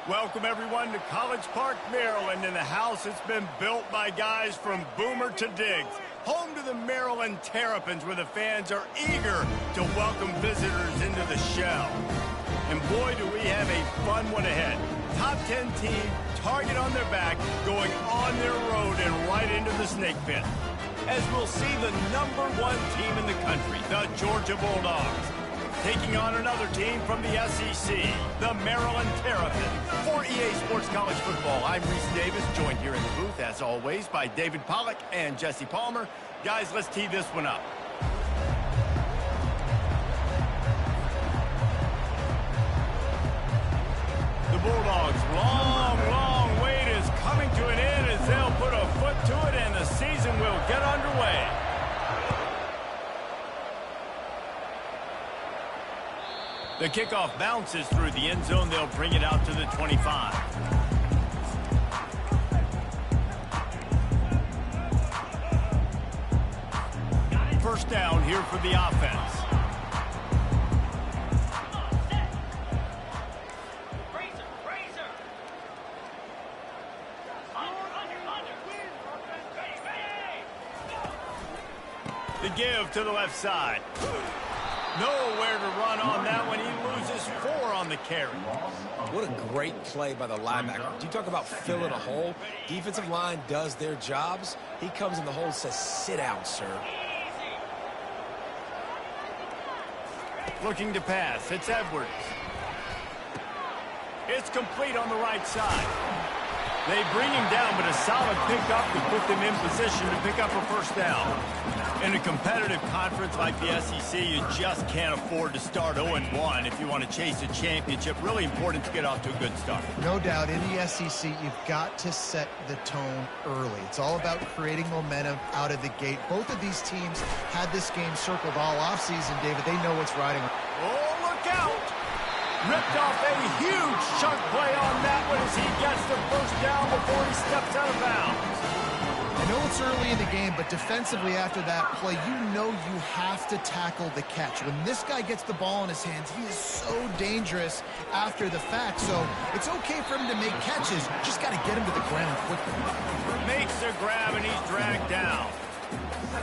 Welcome, everyone, to College Park, Maryland, and the house that's been built by guys from Boomer to Diggs. Home to the Maryland Terrapins, where the fans are eager to welcome visitors into the shell. And boy, do we have a fun one ahead. Top 10 team, target on their back, going on their road and right into the snake pit. As we'll see the #1 team in the country, the Georgia Bulldogs, taking on another team from the SEC, the Maryland Terrapins. For EA Sports College Football, I'm Reese Davis, joined here in the booth, as always, by David Pollack and Jesse Palmer. Guys, let's tee this one up. The Bulldogs' long wait is coming to an end as they'll put a foot to it and the season will get underway. The kickoff bounces through the end zone. They'll bring it out to the 25. First down here for the offense. The give to the left side. Nowhere to run on that one. He loses 4 on the carry. What a great play by the linebacker. You talk about filling a hole. Defensive line does their jobs. He comes in the hole and says, sit down, sir. Looking to pass. It's Edwards. It's complete on the right side. They bring him down, but a solid pickup to put them in position to pick up a first down. In a competitive conference like the SEC, you just can't afford to start 0-1 if you want to chase a championship. Really important to get off to a good start. No doubt, in the SEC, you've got to set the tone early. It's all about creating momentum out of the gate. Both of these teams had this game circled all offseason, David. They know what's riding. Oh, look out! Ripped off a huge chunk play on that one as he gets the first down before he steps out of bounds. I know it's early in the game, but defensively after that play, you know you have to tackle the catch. When this guy gets the ball in his hands, he is so dangerous after the fact. So it's okay for him to make catches. Just got to get him to the ground quickly. Makes the grab, and he's dragged down.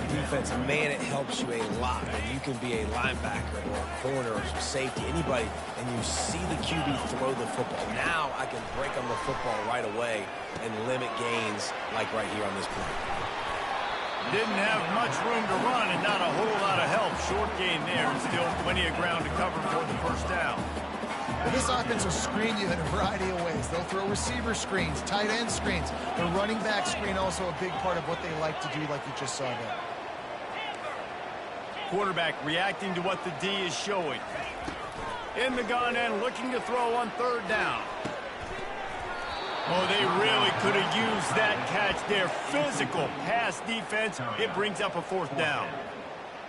Defense, man, it helps you a lot when you can be a linebacker or a corner or safety, anybody, and you see the QB throw the football. Now I can break on the football right away and limit gains like right here on this play. Didn't have much room to run and not a whole lot of help. Short gain there and still plenty of ground to cover for the first down. Well, this offense will screen you in a variety of ways. They'll throw receiver screens, tight end screens. The running back screen also a big part of what they like to do, like you just saw there. Quarterback reacting to what the D is showing. In the gun and looking to throw on third down. Oh, they really could have used that catch there. Physical pass defense. It brings up a fourth down.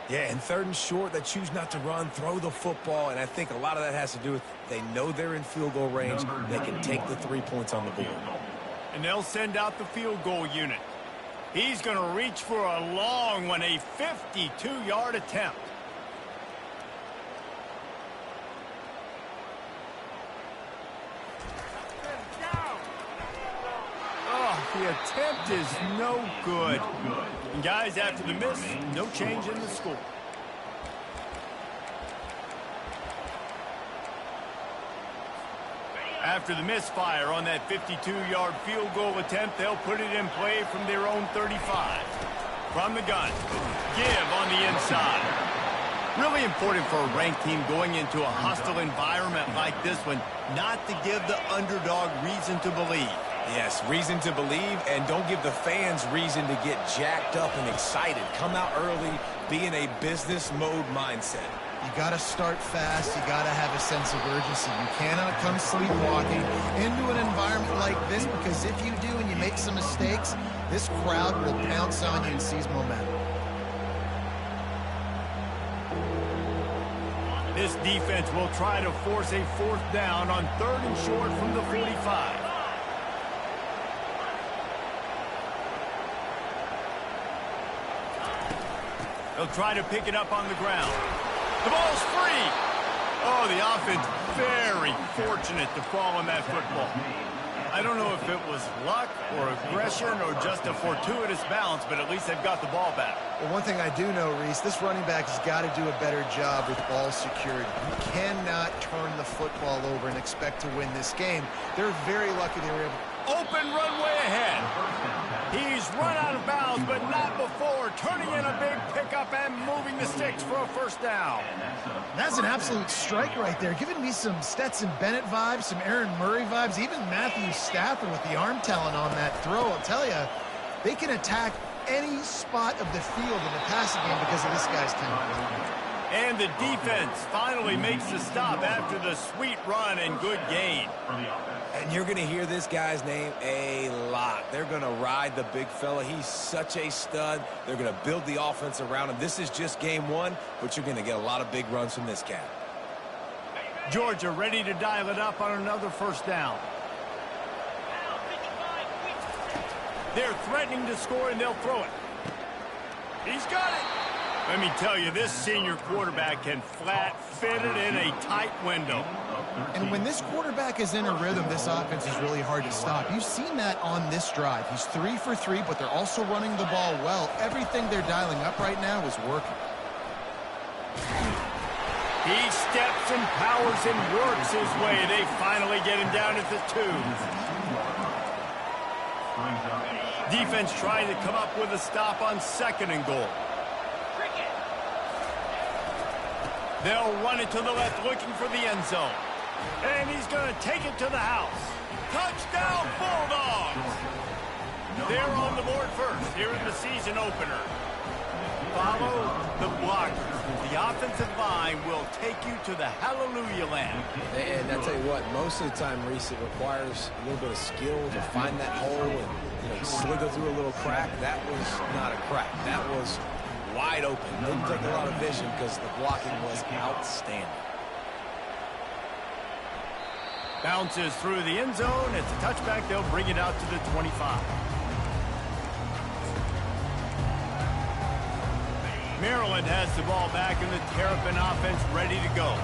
Yeah, and 3rd and short, they choose not to run, throw the football, and I think a lot of that has to do with they know they're in field goal range. They can take the 3 points on the board. And they'll send out the field goal unit. He's going to reach for a long one, a 52-yard attempt. Oh, the attempt is no good. And guys, after the miss, no change in the score. After the misfire on that 52-yard field goal attempt, they'll put it in play from their own 35. From the gun, give on the inside. Really important for a ranked team going into a hostile environment like this one, not to give the underdog reason to believe. Yes, reason to believe, and don't give the fans reason to get jacked up and excited. Come out early, be in a business mode mindset. You got to start fast. You got to have a sense of urgency. You cannot come sleepwalking into an environment like this, because if you do and you make some mistakes, this crowd will pounce on you and seize momentum. This defense will try to force a fourth down on 3rd and short from the 45. They'll try to pick it up on the ground. The ball's free. Oh, Oh, the offense very fortunate to fall on that football. I don't know if it was luck or aggression or just a fortuitous bounce, but at least they've got the ball back. Well, one thing I do know, Reese, this running back has got to do a better job with ball security. You cannot turn the football over and expect to win this game. They're very lucky they were able to. Open runway ahead. He's run out of bounds, but not before. Turning in a big pickup and moving the sticks for a first down. That's an absolute strike right there. Giving me some Stetson Bennett vibes, some Aaron Murray vibes, even Matthew Stafford with the arm talent on that throw. I'll tell you, they can attack any spot of the field in the passing game because of this guy's talent. And the defense finally makes the stop after the sweet run and good gain. And you're going to hear this guy's name a lot. They're going to ride the big fella. He's such a stud. They're going to build the offense around him. This is just game one, but you're going to get a lot of big runs from this cat. Georgia ready to dial it up on another first down. They're threatening to score, and they'll throw it. He's got it. Let me tell you, this senior quarterback can flat fit it in a tight window. And when this quarterback is in a rhythm, this offense is really hard to stop. You've seen that on this drive. He's 3 for 3, but they're also running the ball well. Everything they're dialing up right now is working. He steps and powers and works his way. They finally get him down at the 2. Defense trying to come up with a stop on 2nd and goal. They'll run it to the left, looking for the end zone. And he's going to take it to the house. Touchdown, Bulldogs! They're on the board first here in the season opener. Follow the blockers. The offensive line will take you to the hallelujah land. And I'll tell you what, most of the time, Reese, it requires a little bit of skill to find that hole and slither through a little crack. That was not a crack. That was wide open. Didn't take a lot of vision because the blocking was outstanding. Bounces through the end zone. It's a touchback. They'll bring it out to the 25. Maryland has the ball back in the Terrapin offense ready to go.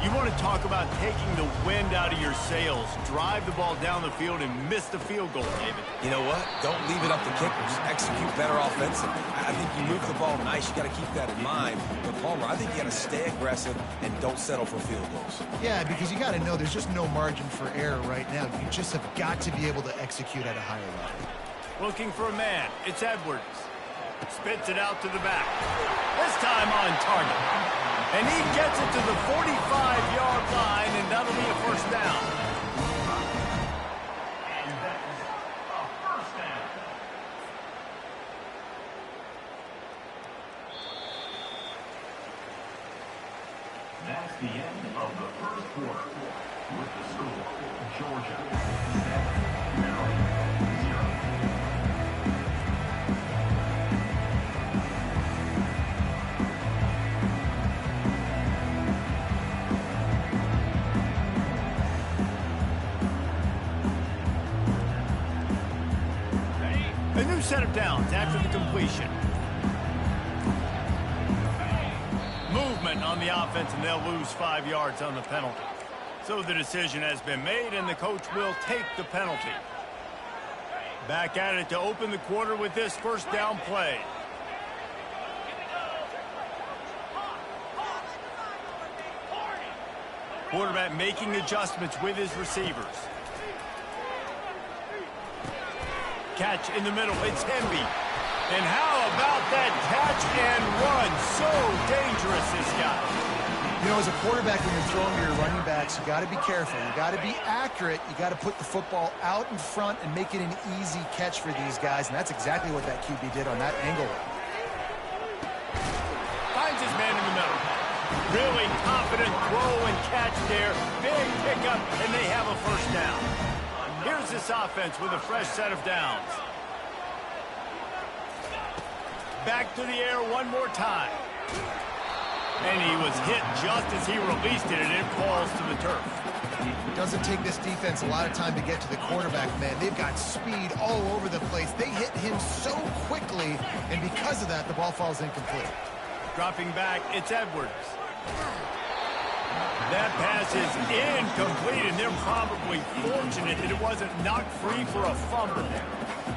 You want to talk about taking the wind out of your sails. Drive the ball down the field and miss the field goal, David. You know what? Don't leave it up to kickers. Execute better offensively. I think you move the ball nice. You got to keep that in mind. But, Palmer, I think you got to stay aggressive and don't settle for field goals. Yeah, because you got to know there's just no margin for error right now. You just have got to be able to execute at a higher level. Looking for a man. It's Edwards. Spits it out to the back. This time on target. And he gets it to the 45-yard line, and that'll be a first down. And that is a first down. That's the end of the first quarter. With the score, Georgia 7, Maryland 0. A new set of downs after the completion. Movement on the offense, and they'll lose 5 yards on the penalty. So the decision has been made, and the coach will take the penalty. Back at it to open the quarter with this first down play. Quarterback making adjustments with his receivers. Catch in the middle. It's Hemby. And how about that catch and run? So dangerous, this guy. You know, as a quarterback, when you're throwing to your running backs, you got to be careful. You got to be accurate. You got to put the football out in front and make it an easy catch for these guys. And that's exactly what that QB did on that angle. Finds his man in the middle. Really confident throw and catch there. Big pickup, and they have a first down. Here's this offense with a fresh set of downs. Back to the air one more time. And he was hit just as he released it, and it falls to the turf. It doesn't take this defense a lot of time to get to the quarterback, man. They've got speed all over the place. They hit him so quickly, and because of that, the ball falls incomplete. Dropping back, it's Edwards. That pass is incomplete, and they're probably fortunate that it wasn't knocked free for a fumble.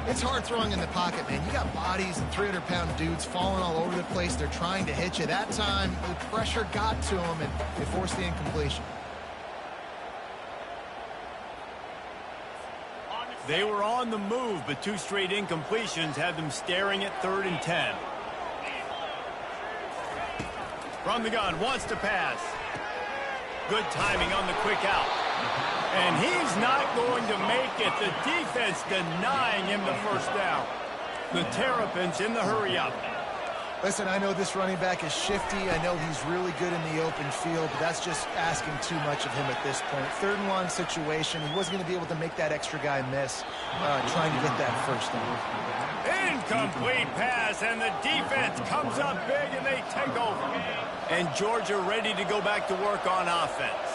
It's hard throwing in the pocket, man. You got bodies and 300-pound dudes falling all over the place. They're trying to hit you. That time, the pressure got to them, and they forced the incompletion. They were on the move, but 2 straight incompletions had them staring at 3rd and 10. From the gun, wants to pass. Good timing on the quick out. And he's not going to make it. The defense denying him the first down. The Terrapins in the hurry-up. Listen, I know this running back is shifty. I know he's really good in the open field, but that's just asking too much of him at this point. 3rd and 1 situation. He wasn't going to be able to make that extra guy miss trying to get that first down. Incomplete pass, and the defense comes up big, and they take over. And Georgia ready to go back to work on offense.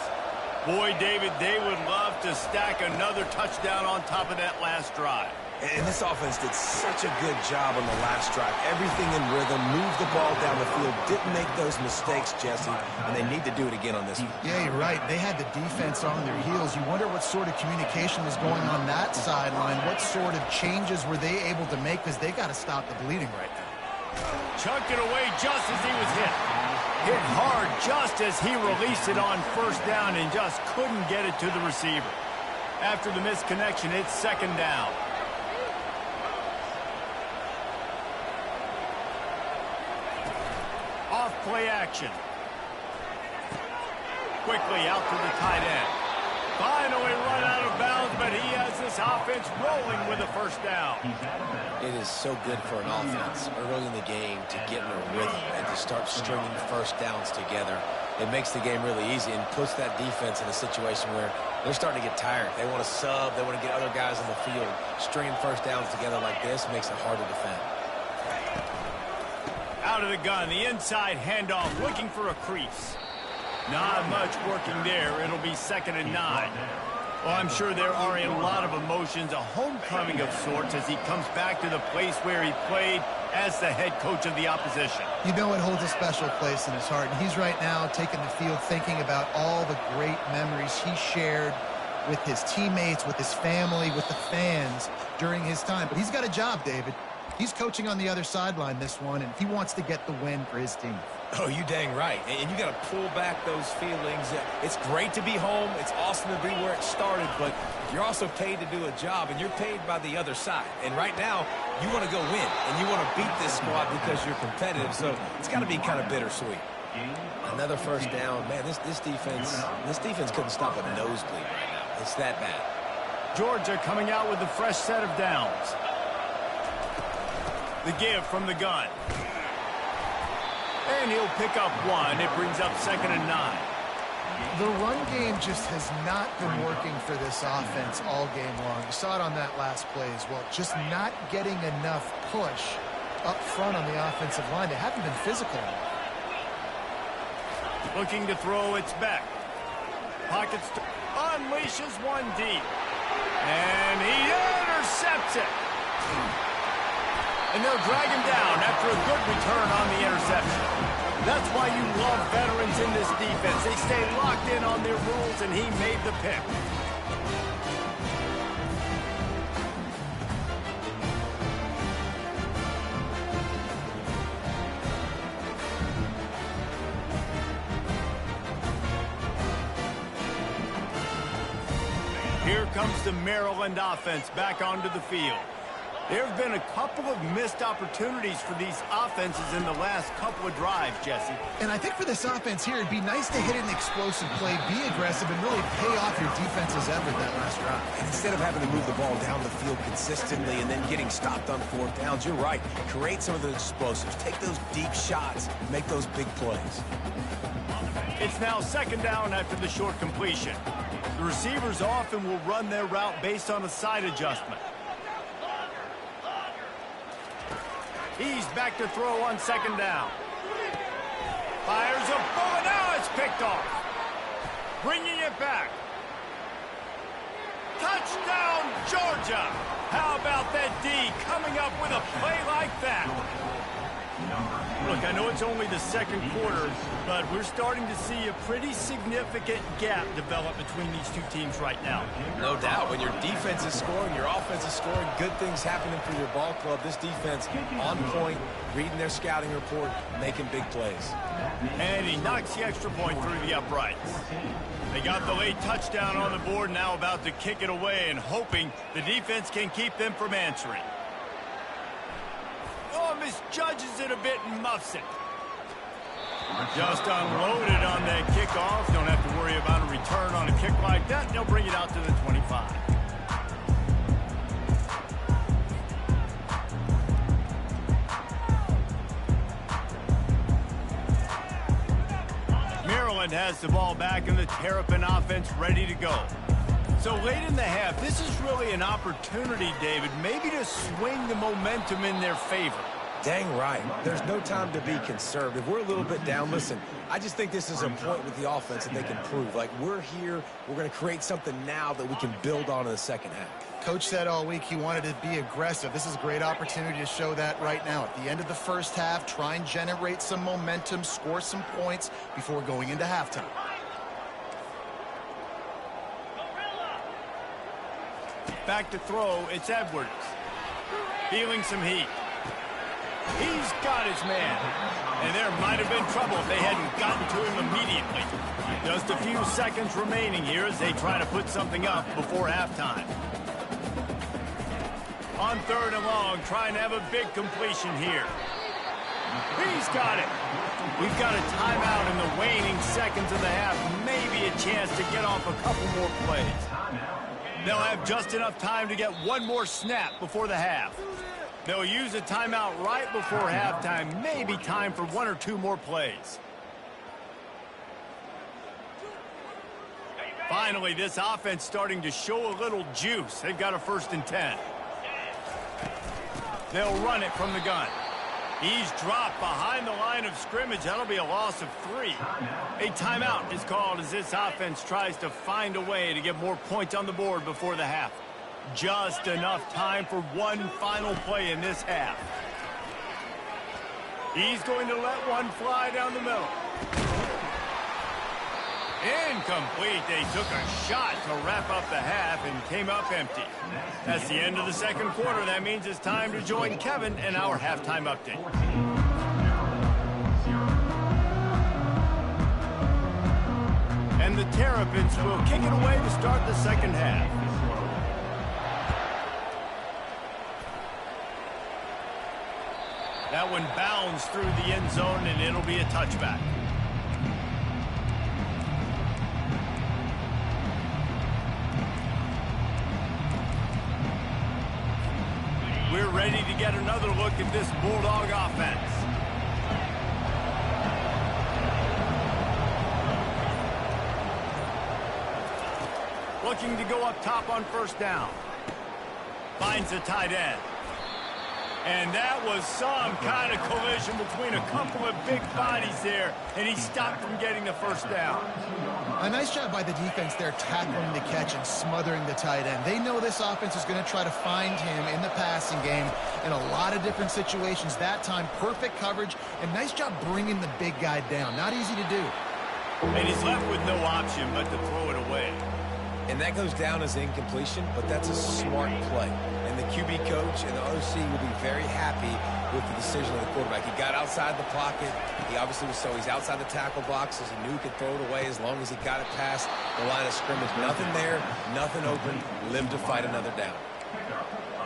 Boy, David, they would love to stack another touchdown on top of that last drive. And this offense did such a good job on the last drive. Everything in rhythm, moved the ball down the field, didn't make those mistakes, Jesse, and they need to do it again on this one. Yeah, you're right. They had the defense on their heels. You wonder what sort of communication was going on that sideline. What sort of changes were they able to make, because they got to stop the bleeding right now. Chucked it away just as he was hit. Hit hard just as he released it on first down and just couldn't get it to the receiver. After the misconnection, it's 2nd down. Off play action. Quickly out to the tight end. Finally run out of bounds, but he has this offense rolling with a first down. It is so good for an offense early in the game to get in a rhythm and to start stringing first downs together. It makes the game really easy and puts that defense in a situation where they're starting to get tired. They want to sub. They want to get other guys on the field. Stringing first downs together like this makes it hard to defend. Out of the gun, the inside handoff, looking for a crease. Not much working there. It'll be 2nd and 9. Well, I'm sure there are a lot of emotions, a homecoming of sorts as he comes back to the place where he played as the head coach of the opposition. You know it holds a special place in his heart, and he's right now taking the field thinking about all the great memories he shared with his teammates, with his family, with the fans during his time. But he's got a job, David. He's coaching on the other sideline this one, and he wants to get the win for his team. Oh, you dang right. And you got to pull back those feelings. It's great to be home. It's awesome to be where it started, but you're also paid to do a job, and you're paid by the other side. And right now, you want to go win, and you want to beat this squad because you're competitive, so it's got to be kind of bittersweet. Another first down. Man, this defense couldn't stop a nosebleed right now. It's that bad. Georgia coming out with a fresh set of downs. The give from the gun. And he'll pick up 1. It brings up 2nd and 9. The run game just has not been working for this offense all game long. You saw it on that last play as well. Just not getting enough push up front on the offensive line. They haven't been physical enough. Looking to throw, it's back. Pockets unleashes one deep. And he intercepts it. And they'll drag him down after a good return on the interception. That's why you love veterans in this defense. They stay locked in on their rules, and he made the pick. Here comes the Maryland offense back onto the field. There have been a couple of missed opportunities for these offenses in the last couple of drives, Jesse. And I think for this offense here, it'd be nice to hit an explosive play, be aggressive, and really pay off your defense's effort that last drive. And instead of having to move the ball down the field consistently and then getting stopped on 4th downs, you're right. Create some of those explosives. Take those deep shots. Make those big plays. It's now 2nd down after the short completion. The receivers often will run their route based on a side adjustment. He's back to throw on 2nd down. Fires a bullet. Now it's picked off. Bringing it back. Touchdown, Georgia. How about that D coming up with a play like that? Look, I know it's only the second quarter, but we're starting to see a pretty significant gap develop between these two teams right now. No doubt. When your defense is scoring, your offense is scoring, good things happening for your ball club. This defense on point, reading their scouting report, making big plays. And he knocks the extra point through the uprights. They got the late touchdown on the board, now about to kick it away and hoping the defense can keep them from answering. Oh, misjudges it a bit and muffs it. Just unloaded on that kickoff. Don't have to worry about a return on a kick like that. They'll bring it out to the 25. Maryland has the ball back and the Terrapin offense ready to go. So late in the half, this is really an opportunity, David, maybe to swing the momentum in their favor. Dang right. There's no time to be conservative. We're a little bit down. Listen, I just think this is a point with the offense that they can prove. Like, we're here, we're going to create something now that we can build on in the second half. Coach said all week he wanted to be aggressive. This is a great opportunity to show that right now. At the end of the first half, try and generate some momentum, score some points before going into halftime. Back to throw, it's Edwards. Feeling some heat. He's got his man. And there might have been trouble if they hadn't gotten to him immediately. Just a few seconds remaining here as they try to put something up before halftime. On 3rd and long, trying to have a big completion here. He's got it. We've got a timeout in the waning seconds of the half. Maybe a chance to get off a couple more plays. They'll have just enough time to get one more snap before the half. They'll use a timeout right before halftime. Maybe time for 1 or 2 more plays. Finally, this offense starting to show a little juice. They've got a 1st and 10. They'll run it from the gun. He's dropped behind the line of scrimmage. That'll be a loss of 3. A timeout is called as this offense tries to find a way to get more points on the board before the half. Just enough time for one final play in this half. He's going to let one fly down the middle. Incomplete. They took a shot to wrap up the half and came up empty. That's the end of the second quarter. That means it's time to join Kevin in our halftime update. And the Terrapins will kick it away to start the second half. That one bounds through the end zone, and it'll be a touchback. We're ready to get another look at this Bulldog offense. Looking to go up top on 1st down. Finds the tight end. And that was some kind of collision between a couple of big bodies there, and he stopped from getting the 1st down. A nice job by the defense there tackling the catch and smothering the tight end. They know this offense is going to try to find him in the passing game in a lot of different situations. That time, perfect coverage, and nice job bringing the big guy down. Not easy to do. And he's left with no option but to throw it away. And that goes down as incompletion, but that's a smart play. And the QB coach and the OC will be very happy with the decision of the quarterback. He got outside the pocket. He obviously was he's outside the tackle boxes. He knew he could throw it away as long as he got it past the line of scrimmage. Nothing there, nothing open. Live to fight another down.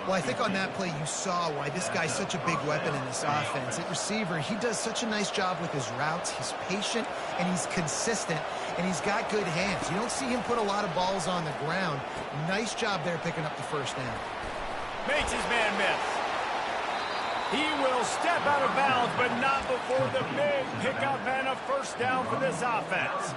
Well, I think on that play you saw why this guy's such a big weapon in this offense. At receiver, he does such a nice job with his routes. He's patient, and he's consistent, and he's got good hands. You don't see him put a lot of balls on the ground. Nice job there picking up the 1st down. Makes his man miss. He will step out of bounds, but not before the big pickup and a 1st down for this offense.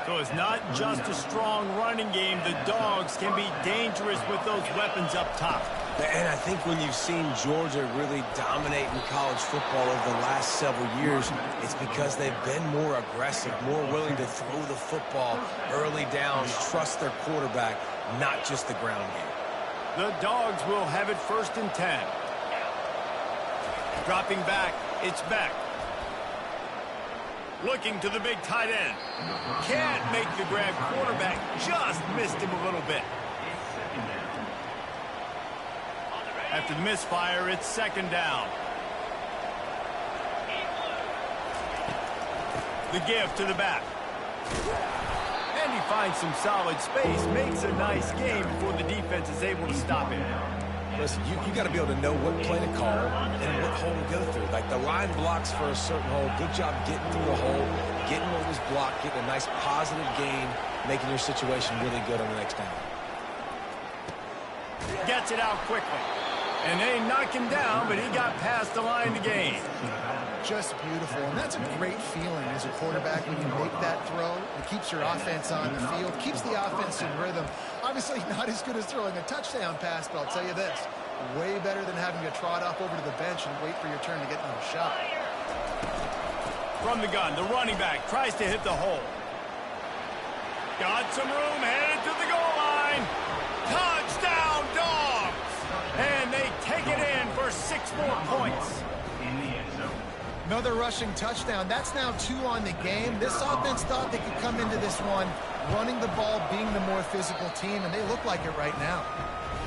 So it's not just a strong running game. The Dogs can be dangerous with those weapons up top. And I think when you've seen Georgia really dominate in college football over the last several years, it's because they've been more aggressive, more willing to throw the football early down, trust their quarterback, not just the ground game. The Dogs will have it 1st and 10. Dropping back, it's Beck. Looking to the big tight end. Can't make the grab. Quarterback just missed him a little bit. After the misfire, it's second down. The give to the back. And he finds some solid space, makes a nice game before the defense is able to stop him. Listen, you got to be able to know what play to call and what hole to go through. Like the line blocks for a certain hole. Good job getting through the hole, getting what was blocked, getting a nice positive gain, making your situation really good on the next down. Gets it out quickly. And they knock him down, but he got past the line to gain. Just beautiful. And that's a great feeling as a quarterback when you make that throw. It keeps your offense on the field, keeps the offense in rhythm. Obviously not as good as throwing a touchdown pass, but I'll tell you this, way better than having to trot up over to the bench and wait for your turn to get another shot. From the gun, the running back tries to hit the hole. Got some room, headed to the goal line. Touchdown, Dogs! And they take it in for 6 more points. Another rushing touchdown. That's now 2 on the game. This offense thought they could come into this one running the ball, being the more physical team, and they look like it right now.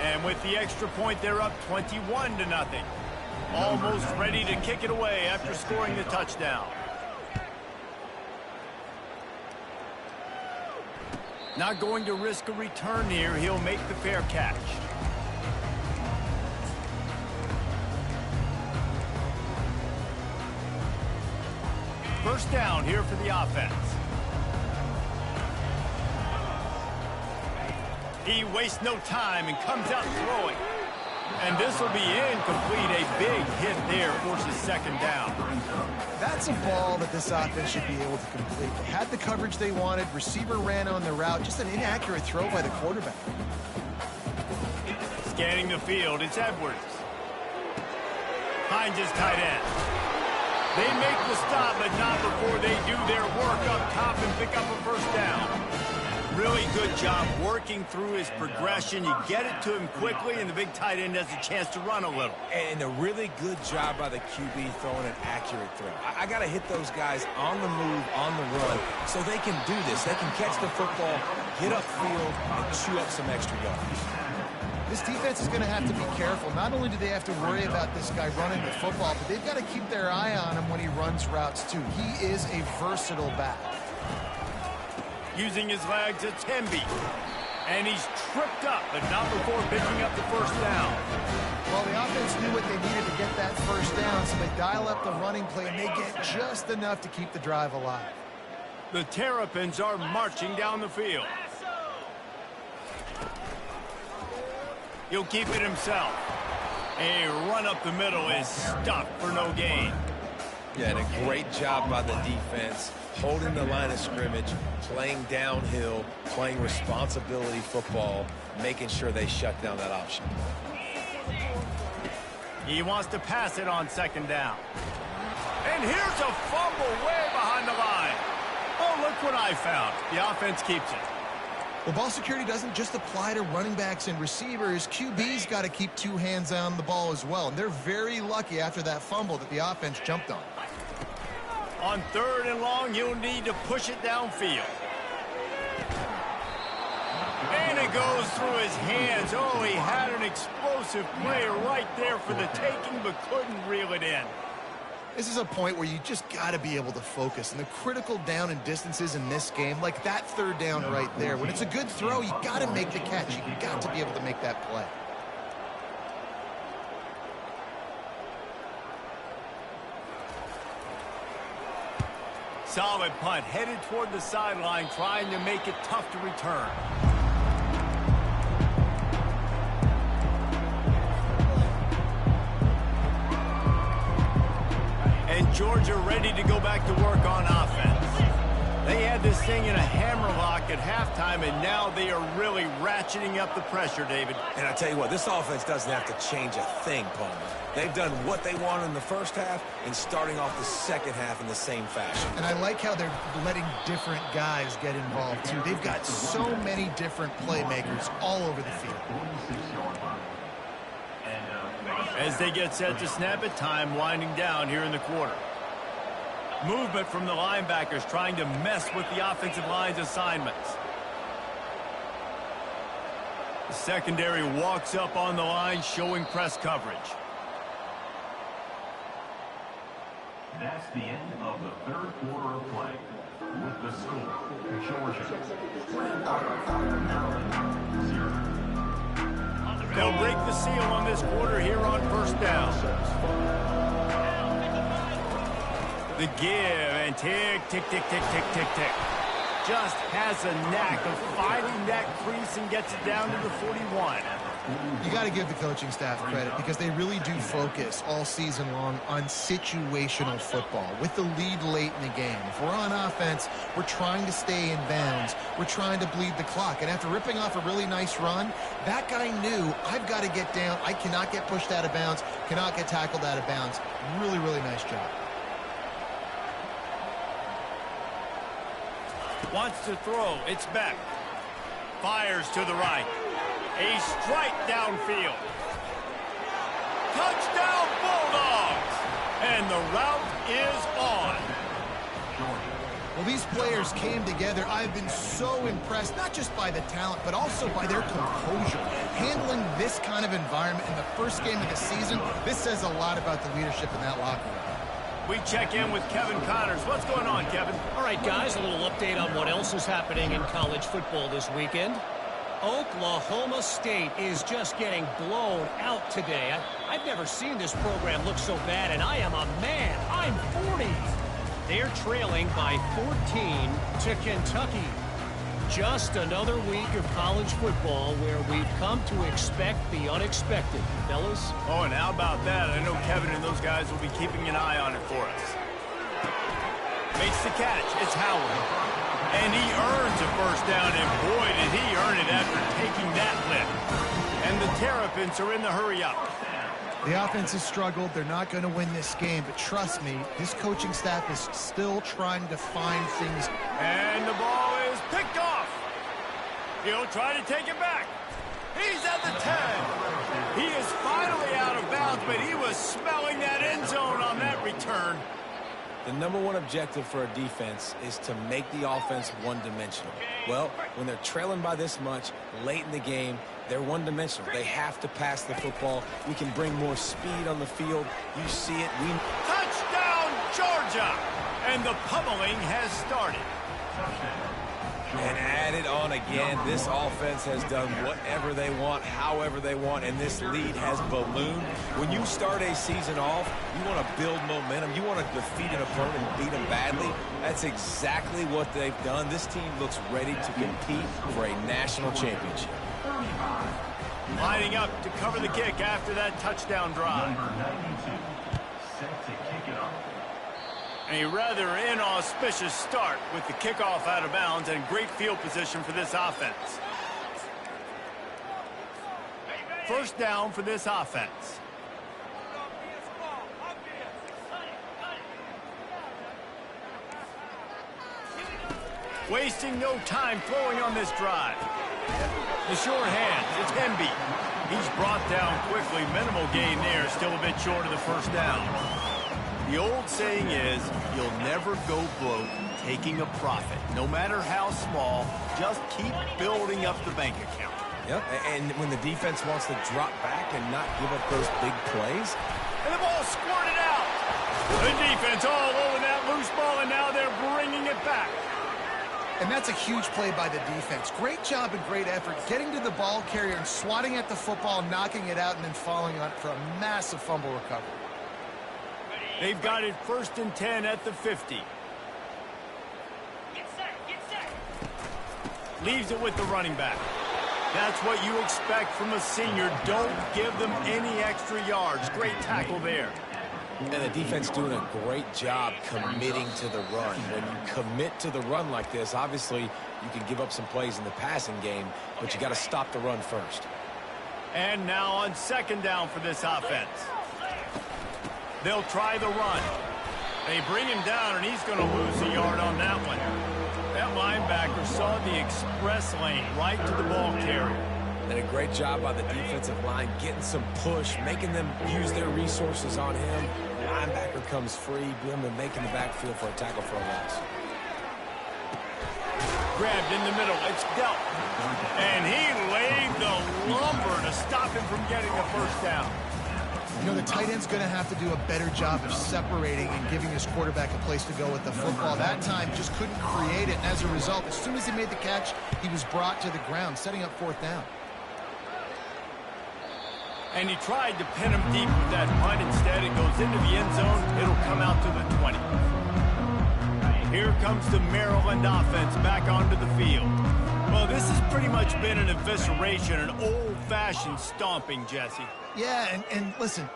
And with the extra point, they're up 21-0. Almost ready to kick it away after scoring the touchdown. Not going to risk a return here. He'll make the fair catch. First down here for the offense. He wastes no time and comes out throwing. And this will be incomplete. A big hit there forces second down. That's a ball that this offense should be able to complete. They had the coverage they wanted. Receiver ran on the route. Just an inaccurate throw by the quarterback. Scanning the field, it's Edwards. Finds his tight end. They make the stop, but not before they do their work up top and pick up a first down. Really good job working through his progression. You get it to him quickly, and the big tight end has a chance to run a little. And a really good job by the QB throwing an accurate throw. I got to hit those guys on the move, on the run, so they can do this. They can catch the football, get upfield, and chew up some extra yards. This defense is going to have to be careful. Not only do they have to worry about this guy running the football, but they've got to keep their eye on him when he runs routes, too. He is a versatile back. Using his legs, it's Hemby. And he's tripped up, but not before picking up the first down. Well, the offense knew what they needed to get that first down, so they dial up the running play, and they get just enough to keep the drive alive. The Terrapins are marching down the field. He'll keep it himself. A run up the middle is stuffed for no gain. Yeah, and a great job by the defense, holding the line of scrimmage, playing downhill, playing responsibility football, making sure they shut down that option. He wants to pass it on second down. And here's a fumble way behind the line. Oh, look what I found. The offense keeps it. Well, ball security doesn't just apply to running backs and receivers. QB's got to keep 2 hands on the ball as well. And they're very lucky after that fumble that the offense jumped on. On 3rd and long, you'll need to push it downfield. And it goes through his hands. Oh, he had an explosive play right there for the taking, but couldn't reel it in. This is a point where you just got to be able to focus. And the critical down and distances in this game, like that 3rd down right there, when it's a good throw, you got to make the catch. You got to be able to make that play. Solid punt, headed toward the sideline, trying to make it tough to return. And Georgia ready to go back to work on offense. They had this thing in a hammerlock at halftime, and now they are really ratcheting up the pressure, David. And I tell you what, this offense doesn't have to change a thing, Palmer. They've done what they wanted in the first half and starting off the second half in the same fashion. And I like how they're letting different guys get involved, too. They've got so many different playmakers all over the field. As they get set to snap it, time winding down here in the quarter. Movement from the linebackers trying to mess with the offensive line's assignments. The secondary walks up on the line, showing press coverage. That's the end of the third quarter of play. With the score, Georgia 0. They'll break the seal on this quarter here on first down. The give and tick, tick, tick, tick, tick, tick, tick. Just has a knack of finding that crease and gets it down to the 41. You got to give the coaching staff credit because they really do focus all season long on situational football with the lead late in the game. If we're on offense, we're trying to stay in bounds. We're trying to bleed the clock. And after ripping off a really nice run, that guy knew, I've got to get down. I cannot get pushed out of bounds, cannot get tackled out of bounds. Really, really nice job. Wants to throw. It's Beck. Fires to the right. A strike downfield. Touchdown Bulldogs! And the route is on. Well, these players came together. I've been so impressed, not just by the talent, but also by their composure. Handling this kind of environment in the first game of the season, this says a lot about the leadership in that locker room. We check in with Kevin Connors. What's going on, Kevin? All right, guys, a little update on what else is happening in college football this weekend. Oklahoma State is just getting blown out today. I've never seen this program look so bad, and I am a man. I'm 40. They're trailing by 14 to Kentucky. Just another week of college football where we've come to expect the unexpected, fellas. Oh, and how about that? I know Kevin and those guys will be keeping an eye on it for us. Makes the catch. It's Howard. And he earns a first down, and boy, did he earn it after taking that lift. And the Terrapins are in the hurry-up. The offense has struggled. They're not going to win this game, but trust me, this coaching staff is still trying to find things. And the ball is picked off. He'll try to take it back. He's at the 10. He is finally out of bounds, but he was smelling that end zone on that return. The number one objective for a defense is to make the offense one-dimensional. Well, when they're trailing by this much late in the game, they're one-dimensional. They have to pass the football. We can bring more speed on the field. You see it. Touchdown, Georgia! And the pummeling has started. And added on again, this offense has done whatever they want, however they want, and this lead has ballooned. When you start a season off, you want to build momentum. You want to defeat an opponent and beat them badly. That's exactly what they've done. This team looks ready to compete for a national championship. Lining up to cover the kick after that touchdown drive. Number 92, set to kick it off. A rather inauspicious start with the kickoff out of bounds and great field position for this offense. First down for this offense. Wasting no time throwing on this drive. The short hands, it's Hemby. He's brought down quickly. Minimal gain there, still a bit short of the first down. The old saying is, you'll never go broke taking a profit. No matter how small, just keep building up the bank account. Yep, and when the defense wants to drop back and not give up those big plays. And the ball squirted out. The defense all over that loose ball, and now they're bringing it back. And that's a huge play by the defense. Great job and great effort getting to the ball carrier and swatting at the football, knocking it out, and then falling on it for a massive fumble recovery. They've got it 1st and 10 at the 50. Leaves it with the running back. That's what you expect from a senior. Don't give them any extra yards. Great tackle there. And the defense doing a great job committing to the run. When you commit to the run like this, obviously you can give up some plays in the passing game, but you got to stop the run first. And now on 2nd down for this offense. They'll try the run. They bring him down, and he's going to lose a yard on that one. That linebacker saw the express lane right to the ball carrier. And a great job by the defensive line, getting some push, making them use their resources on him. The linebacker comes free, boom, and making the backfield for a tackle for a loss. Grabbed in the middle. It's dealt. And he laid the lumber to stop him from getting the first down. You know, the tight end's going to have to do a better job of separating and giving his quarterback a place to go with the football. That time just couldn't create it, and as a result, as soon as he made the catch, he was brought to the ground, setting up fourth down. And he tried to pin him deep with that punt. Instead, it goes into the end zone. It'll come out to the 20. Here comes the Maryland offense back onto the field. Well, this has pretty much been an evisceration, an old-fashioned stomping, Jesse. Yeah, and listen,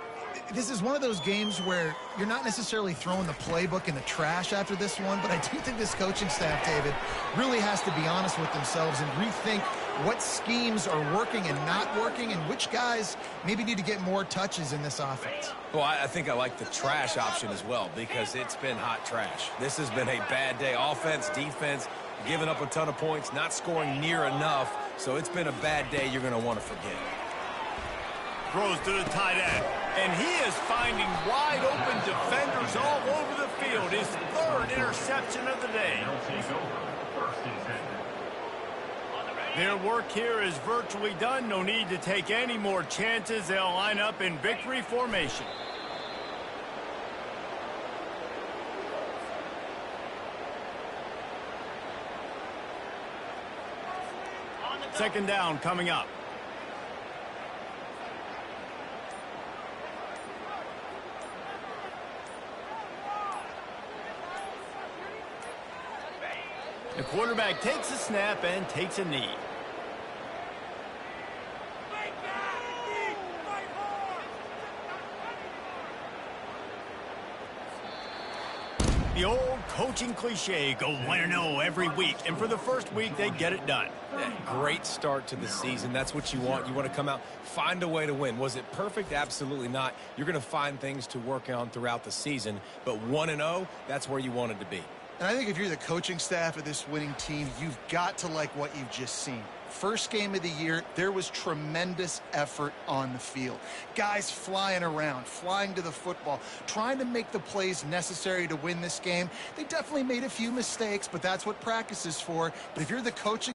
this is one of those games where you're not necessarily throwing the playbook in the trash after this one, but I do think this coaching staff, David, really has to be honest with themselves and rethink what schemes are working and not working and which guys maybe need to get more touches in this offense. Well, I think I like the trash option as well because it's been hot trash. This has been a bad day. Offense, defense, giving up a ton of points, not scoring near enough. So it's been a bad day you're going to want to forget. Throws to the tight end. And he is finding wide open defenders all over the field. His third interception of the day. Their work here is virtually done. No need to take any more chances. They'll line up in victory formation. Second down coming up. The quarterback takes a snap and takes a knee. The old coaching cliche, go 1-0 every week. And for the first week, they get it done. Yeah, great start to the season. That's what you want. You want to come out, find a way to win. Was it perfect? Absolutely not. You're going to find things to work on throughout the season. But 1-0, that's where you wanted to be. And I think if you're the coaching staff of this winning team, you've got to like what you've just seen. First game of the year, there was tremendous effort on the field. Guys flying around, flying to the football, trying to make the plays necessary to win this game. They definitely made a few mistakes, but that's what practice is for. But if you're the coaching